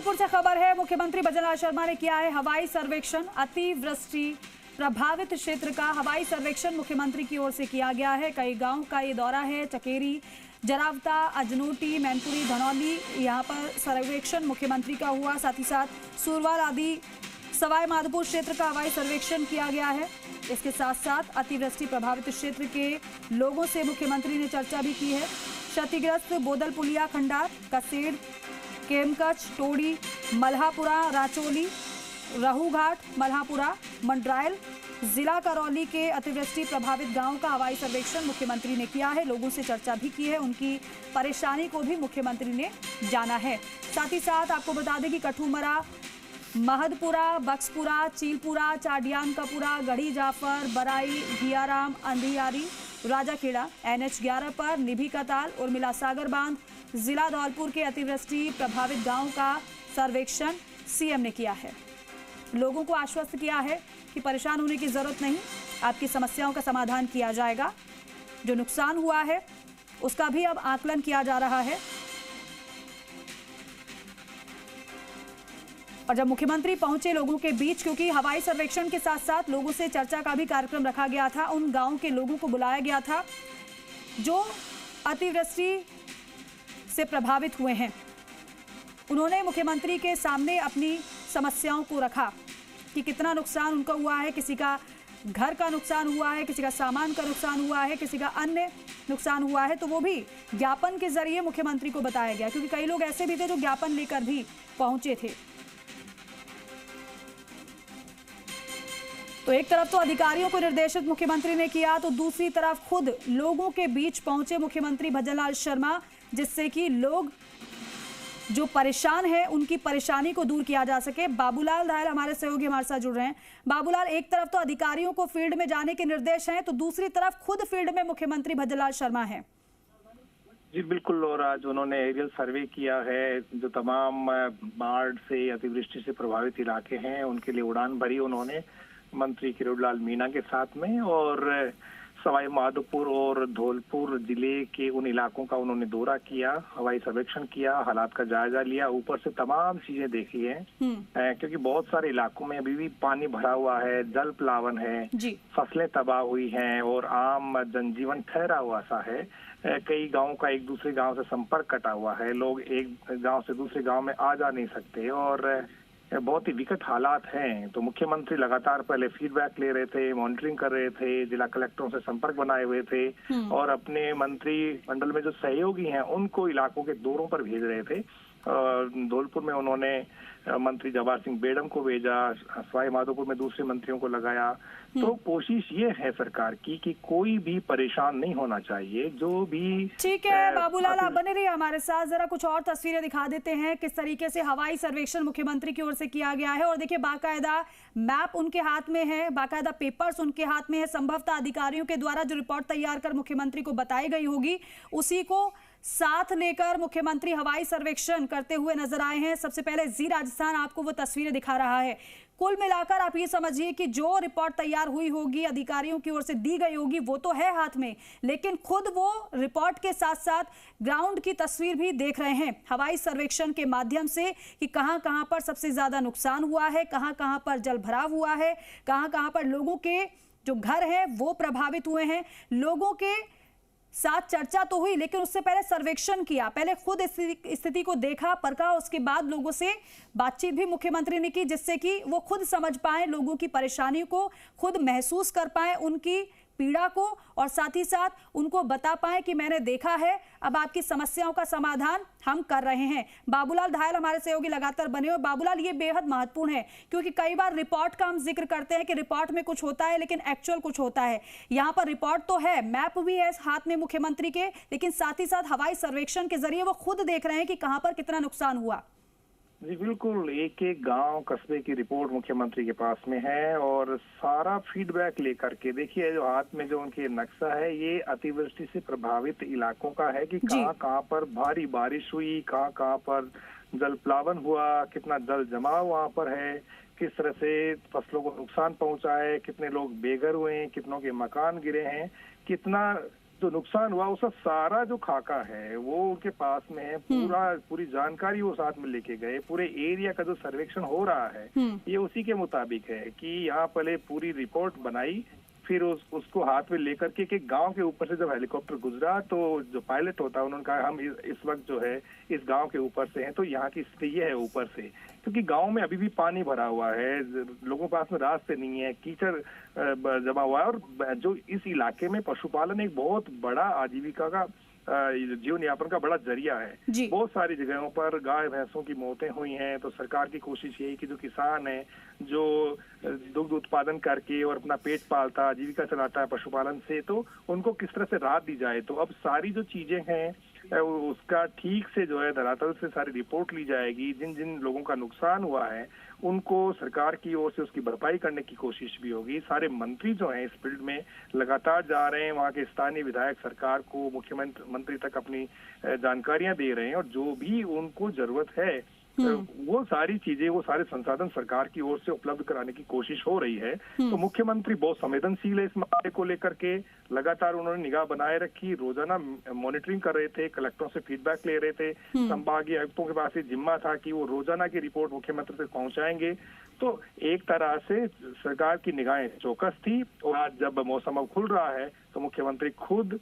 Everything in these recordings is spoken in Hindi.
माधोपुर से खबर है, मुख्यमंत्री भजनलाल शर्मा ने किया है हवाई सर्वेक्षण। अतिवृष्टि प्रभावित क्षेत्र का हवाई सर्वेक्षण मुख्यमंत्री की ओर से किया गया है। कई गांव का ये दौरा है। चकेरी, जरावता, अजनोटी, मैनपुरी, धनौली, यहाँ पर सर्वेक्षण मुख्यमंत्री का हुआ। साथ ही साथ सूरवाल आदि सवाई माधोपुर क्षेत्र का हवाई सर्वेक्षण किया गया है। इसके साथ साथ अतिवृष्टि प्रभावित क्षेत्र के लोगों से मुख्यमंत्री ने चर्चा भी की है। क्षतिग्रस्त बोदल पुलिया, खंडार, कसेड़, केमकच, टोड़ी, मल्हापुरा, राचोली, रहूघाट, मल्हापुरा, मंडरायल, जिला करौली के अतिवृष्टि प्रभावित गांव का हवाई सर्वेक्षण मुख्यमंत्री ने किया है। लोगों से चर्चा भी की है, उनकी परेशानी को भी मुख्यमंत्री ने जाना है। साथ ही साथ आपको बता दें कि कठुमरा, महदपुरा, बक्सपुरा, चीलपुरा, चाडियांकापुरा, गढ़ी जाफर, बराई, गियाराम, अंधियारी, राजाखेड़ा, NH 11 पर निभी का ताल, उर्मिला सागर बांध, जिला धौलपुर के अतिवृष्टि प्रभावित गांव का सर्वेक्षण सीएम ने किया है। लोगों को आश्वस्त किया है कि परेशान होने की जरूरत नहीं, आपकी समस्याओं का समाधान किया जाएगा। जो नुकसान हुआ है उसका भी अब आकलन किया जा रहा है। और जब मुख्यमंत्री पहुंचे लोगों के बीच, क्योंकि हवाई सर्वेक्षण के साथ साथ लोगों से चर्चा का भी कार्यक्रम रखा गया था, उन गांव के लोगों को बुलाया गया था जो अतिवृष्टि से प्रभावित हुए हैं। उन्होंने मुख्यमंत्री के सामने अपनी समस्याओं को रखा कि कितना नुकसान उनका हुआ है। किसी का घर का नुकसान हुआ है, किसी का सामान का नुकसान हुआ है, किसी का अन्य नुकसान हुआ है, तो वो भी ज्ञापन के जरिए मुख्यमंत्री को बताया गया, क्योंकि कई लोग ऐसे भी थे जो ज्ञापन लेकर भी पहुंचे थे। तो एक तरफ तो अधिकारियों को निर्देशित मुख्यमंत्री ने किया, तो दूसरी तरफ खुद लोगों के बीच पहुंचे मुख्यमंत्री भजनलाल शर्मा, जिससे कि लोग जो परेशान है उनकी परेशानी को दूर किया जा सके। बाबूलाल धायल हमारे सहयोगी हमारे साथ जुड़ रहे हैं। बाबूलाल, एक तरफ तो अधिकारियों को फील्ड में जाने के निर्देश हैं, तो दूसरी तरफ खुद फील्ड में मुख्यमंत्री भजनलाल शर्मा हैं। जी बिल्कुल, और आज उन्होंने एरियल सर्वे किया है। जो तमाम बाढ़ से, अतिवृष्टि से प्रभावित इलाके हैं उनके लिए उड़ान भरी उन्होंने मंत्री किरोड़ीलाल मीणा के साथ में, और सवाई माधोपुर और धौलपुर जिले के उन इलाकों का उन्होंने दौरा किया, हवाई सर्वेक्षण किया, हालात का जायजा लिया, ऊपर से तमाम चीजें देखी हैं। क्योंकि बहुत सारे इलाकों में अभी भी पानी भरा हुआ है, जल प्लावन है, फसलें तबाह हुई हैं और आम जनजीवन ठहरा हुआ सा है। कई गांवों का एक दूसरे गांव से संपर्क कटा हुआ है, लोग एक गांव से दूसरे गांव में आ जा नहीं सकते और बहुत ही विकट हालात हैं। तो मुख्यमंत्री लगातार पहले फीडबैक ले रहे थे, मॉनिटरिंग कर रहे थे, जिला कलेक्टरों से संपर्क बनाए हुए थे और अपने मंत्री मंडल में जो सहयोगी हैं उनको इलाकों के दौरों पर भेज रहे थे। धौलपुर में उन्होंने मंत्री जवाहर सिंह बेडम को भेजा, सवाई माधोपुर में दूसरे मंत्रियों को लगाया। तो कोशिश ये है सरकार की कि कोई भी परेशान नहीं होना चाहिए। जो भी ठीक है बाबूलाल, आप बने रहिए हमारे साथ, जरा कुछ और तस्वीरें दिखा देते हैं किस तरीके से हवाई सर्वेक्षण मुख्यमंत्री की ओर से किया गया है। और देखिए, बाकायदा मैप उनके हाथ में है, बाकायदा पेपर्स उनके हाथ में है। संभवतः अधिकारियों के द्वारा जो रिपोर्ट तैयार कर मुख्यमंत्री को बताई गई होगी, उसी को साथ लेकर मुख्यमंत्री हवाई सर्वेक्षण करते हुए नजर आए हैं। सबसे पहले जी राजस्थान आपको वो तस्वीरें दिखा रहा है। कुल मिलाकर आप ये समझिए कि जो रिपोर्ट तैयार हुई होगी, अधिकारियों की ओर से दी गई होगी, वो तो है हाथ में, लेकिन खुद वो रिपोर्ट के साथ साथ ग्राउंड की तस्वीर भी देख रहे हैं हवाई सर्वेक्षण के माध्यम से कि कहां कहां पर सबसे ज्यादा नुकसान हुआ है, कहां कहां पर जल भराव हुआ है, कहां कहां पर लोगों के जो घर है वो प्रभावित हुए हैं। लोगों के साथ चर्चा तो हुई, लेकिन उससे पहले सर्वेक्षण किया, पहले खुद स्थिति को देखा, परखा, उसके बाद लोगों से बातचीत भी मुख्यमंत्री ने की, जिससे कि वो खुद समझ पाए लोगों की परेशानी को, खुद महसूस कर पाए उनकी पीड़ा को, और साथ ही साथ उनको बता पाए कि मैंने देखा है, अब आपकी समस्याओं का समाधान हम कर रहे हैं। बाबूलाल धायल हमारे सहयोगी लगातार बने हुए। बाबूलाल, ये बेहद महत्वपूर्ण है, क्योंकि कई बार रिपोर्ट का हम जिक्र करते हैं कि रिपोर्ट में कुछ होता है लेकिन एक्चुअल कुछ होता है। यहाँ पर रिपोर्ट तो है, मैप भी है हाथ में मुख्यमंत्री के, लेकिन साथ ही साथ हवाई सर्वेक्षण के जरिए वो खुद देख रहे हैं कि कहाँ पर कितना नुकसान हुआ। जी बिल्कुल, एक एक गांव कस्बे की रिपोर्ट मुख्यमंत्री के पास में है और सारा फीडबैक लेकर के, देखिए जो हाथ में जो उनके नक्शा है ये अतिवृष्टि से प्रभावित इलाकों का है कि कहाँ कहाँ पर भारी बारिश हुई, कहाँ कहाँ पर जल प्लावन हुआ, कितना जल जमाव वहाँ पर है, किस तरह से फसलों को नुकसान पहुंचा है, कितने लोग बेघर हुए हैं, कितनों के मकान गिरे हैं, कितना जो नुकसान हुआ उसका सारा जो खाका है वो उनके पास में है, पूरी जानकारी वो साथ में लेके गए। पूरे एरिया का जो सर्वेक्षण हो रहा है ये उसी के मुताबिक है कि यहाँ पहले पूरी रिपोर्ट बनाई, फिर उसको हाथ में लेकर के एक गांव के ऊपर से जब हेलीकॉप्टर गुजरा तो जो पायलट होता है उन्होंने कहा हम इस वक्त जो है इस गांव के ऊपर से हैं, तो यहाँ की स्थिति ये है ऊपर से, क्योंकि गांव में अभी भी पानी भरा हुआ है, लोगों के पास में रास्ते नहीं है, कीचड़ जमा हुआ है। और जो इस इलाके में पशुपालन एक बहुत बड़ा आजीविका का जीवन यापन का बड़ा जरिया है। बहुत सारी जगहों पर गाय भैंसों की मौतें हुई हैं, तो सरकार की कोशिश यही कि जो किसान है जो दुग्ध उत्पादन करके और अपना पेट पालता आजीविका चलाता है पशुपालन से, तो उनको किस तरह से राहत दी जाए। तो अब सारी जो चीजें हैं उसका ठीक से जो है धरातल से सारी रिपोर्ट ली जाएगी। जिन जिन लोगों का नुकसान हुआ है उनको सरकार की ओर से उसकी भरपाई करने की कोशिश भी होगी। सारे मंत्री जो हैं इस फील्ड में लगातार जा रहे हैं, वहाँ के स्थानीय विधायक सरकार को मुख्यमंत्री तक अपनी जानकारियां दे रहे हैं, और जो भी उनको जरूरत है वो सारी चीजें, वो सारे संसाधन सरकार की ओर से उपलब्ध कराने की कोशिश हो रही है। तो मुख्यमंत्री बहुत संवेदनशील है इस मामले को लेकर के, लगातार उन्होंने निगाह बनाए रखी, रोजाना मॉनिटरिंग कर रहे थे, कलेक्टरों से फीडबैक ले रहे थे, संभागीय आयुक्तों के पास ये जिम्मा था कि वो रोजाना की रिपोर्ट मुख्यमंत्री तक पहुंचाएंगे। तो एक तरह से सरकार की निगाहें चौकस थी, और आज जब मौसम अब खुल रहा है तो मुख्यमंत्री खुद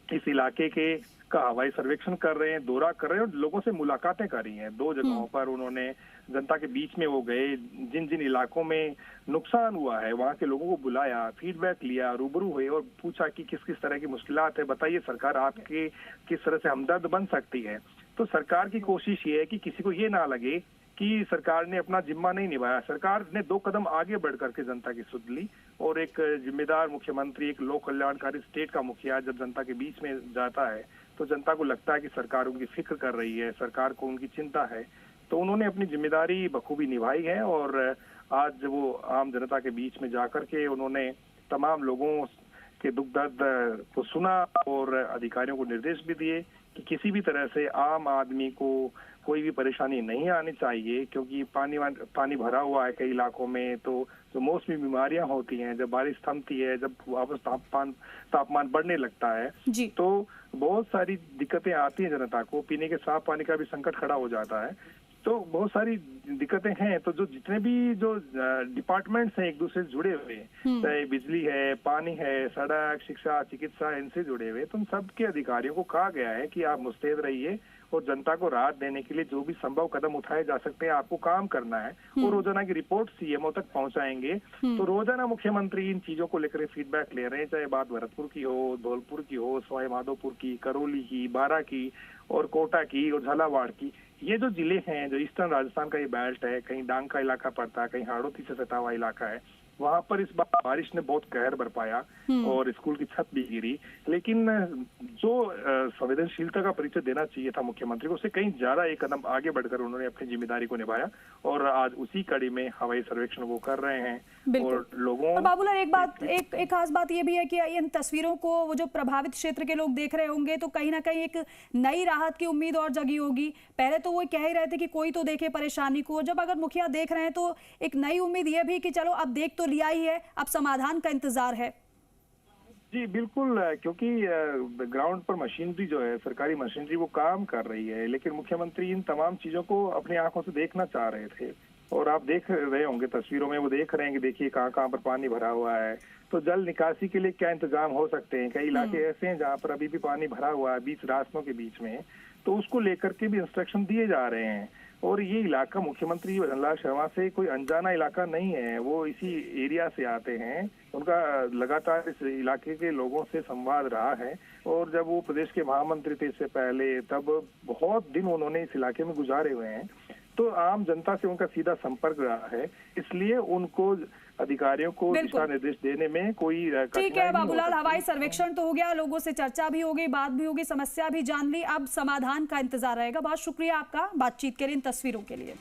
इस इलाके के का हवाई सर्वेक्षण कर रहे हैं, दौरा कर रहे हैं, और लोगों से मुलाकातें करी हैं। 2 जगहों पर उन्होंने जनता के बीच में वो गए, जिन जिन इलाकों में नुकसान हुआ है वहाँ के लोगों को बुलाया, फीडबैक लिया, रूबरू हुए और पूछा कि किस किस तरह की मुश्किलात है, बताइए सरकार आपके किस तरह से हमदर्द बन सकती है। तो सरकार की कोशिश ये है कि किसी को ये ना लगे कि सरकार ने अपना जिम्मा नहीं निभाया। सरकार ने 2 कदम आगे बढ़ करके जनता की सुध ली, और एक जिम्मेदार मुख्यमंत्री, एक लोक कल्याणकारी स्टेट का मुखिया जब जनता के बीच में जाता है तो जनता को लगता है कि सरकार उनकी फिक्र कर रही है, सरकार को उनकी चिंता है। तो उन्होंने अपनी जिम्मेदारी बखूबी निभाई है, और आज वो आम जनता के बीच में जाकर के उन्होंने तमाम लोगों के दुख दर्द को सुना और अधिकारियों को निर्देश भी दिए कि किसी भी तरह से आम आदमी को कोई भी परेशानी नहीं आनी चाहिए, क्योंकि पानी भरा हुआ है कई इलाकों में। तो जो मौसमी बीमारियां होती हैं, जब बारिश थमती है, जब वापस तापमान बढ़ने लगता है, तो बहुत सारी दिक्कतें आती हैं जनता को, पीने के साफ पानी का भी संकट खड़ा हो जाता है। तो बहुत सारी दिक्कतें हैं। तो जो जितने भी जो डिपार्टमेंट्स हैं एक दूसरे से जुड़े हुए, चाहे बिजली है, पानी है, सड़क, शिक्षा, चिकित्सा, इनसे जुड़े हुए, तो उन सबके अधिकारियों को कहा गया है कि आप मुस्तैद रहिए और जनता को राहत देने के लिए जो भी संभव कदम उठाए जा सकते हैं आपको काम करना है, और रोजाना की रिपोर्ट सीएमओ तक पहुंचाएंगे। तो रोजाना मुख्यमंत्री इन चीजों को लेकर फीडबैक ले रहे हैं, चाहे बात भरतपुर की हो, धौलपुर की हो, सवाई माधोपुर की, करौली की, बारा की, और कोटा की, और झालावाड़ की। ये जो जिले हैं, जो ईस्टर्न राजस्थान का ये बेल्ट है, कहीं डांग का इलाका पड़ता है, कहीं हाड़ौती से सटा हुआ इलाका है, वहां पर इस बार बारिश ने बहुत कहर बरपाया और स्कूल की छत भी गिरी। लेकिन जो संवेदनशीलता का परिचय देना चाहिए था मुख्यमंत्री को, उससे कहीं ज्यादा एक कदम आगे बढ़कर उन्होंने अपनी जिम्मेदारी को निभाया, और आज उसी कड़ी में हवाई सर्वेक्षण वो कर रहे हैं। और लोगों और बाबूलाल, एक खास बात ये भी है कि इन तस्वीरों को वो जो प्रभावित क्षेत्र के लोग देख रहे होंगे, तो कहीं ना कहीं एक नई राहत की उम्मीद और जगी होगी। पहले तो वो कह ही रहे थे कि कोई तो देखे परेशानी को, जब अगर मुखिया देख रहे हैं तो एक नई उम्मीद ये भी कि चलो अब देख तो लिया ही है, अब समाधान का इंतजार है। जी बिल्कुल, क्योंकि ग्राउंड पर मशीनरी जो है, सरकारी मशीनरी, वो काम कर रही है, लेकिन मुख्यमंत्री इन तमाम चीजों को अपनी आंखों से देखना चाह रहे थे। और आप देख रहे होंगे तस्वीरों में, वो देख रहे हैं कि देखिए कहाँ कहाँ पर पानी भरा हुआ है, तो जल निकासी के लिए क्या इंतजाम हो सकते हैं। कई इलाके ऐसे हैं जहाँ पर अभी भी पानी भरा हुआ है बीच रास्तों के बीच में, तो उसको लेकर के भी इंस्ट्रक्शन दिए जा रहे हैं। और ये इलाका मुख्यमंत्री भजनलाल शर्मा से कोई अनजाना इलाका नहीं है, वो इसी एरिया से आते हैं, उनका लगातार इस इलाके के लोगों से संवाद रहा है। और जब वो प्रदेश के महामंत्री थे इससे पहले, तब बहुत दिन उन्होंने इस इलाके में गुजारे हुए हैं, तो आम जनता से उनका सीधा संपर्क रहा है, इसलिए उनको अधिकारियों को दिशा निर्देश देने में कोई ठीक है बाबूलाल, हवाई सर्वेक्षण तो हो गया, लोगों से चर्चा भी हो गई, बात भी होगी, समस्या भी जान ली, अब समाधान का इंतजार रहेगा। बहुत शुक्रिया आपका बातचीत के लिए, इन तस्वीरों के लिए।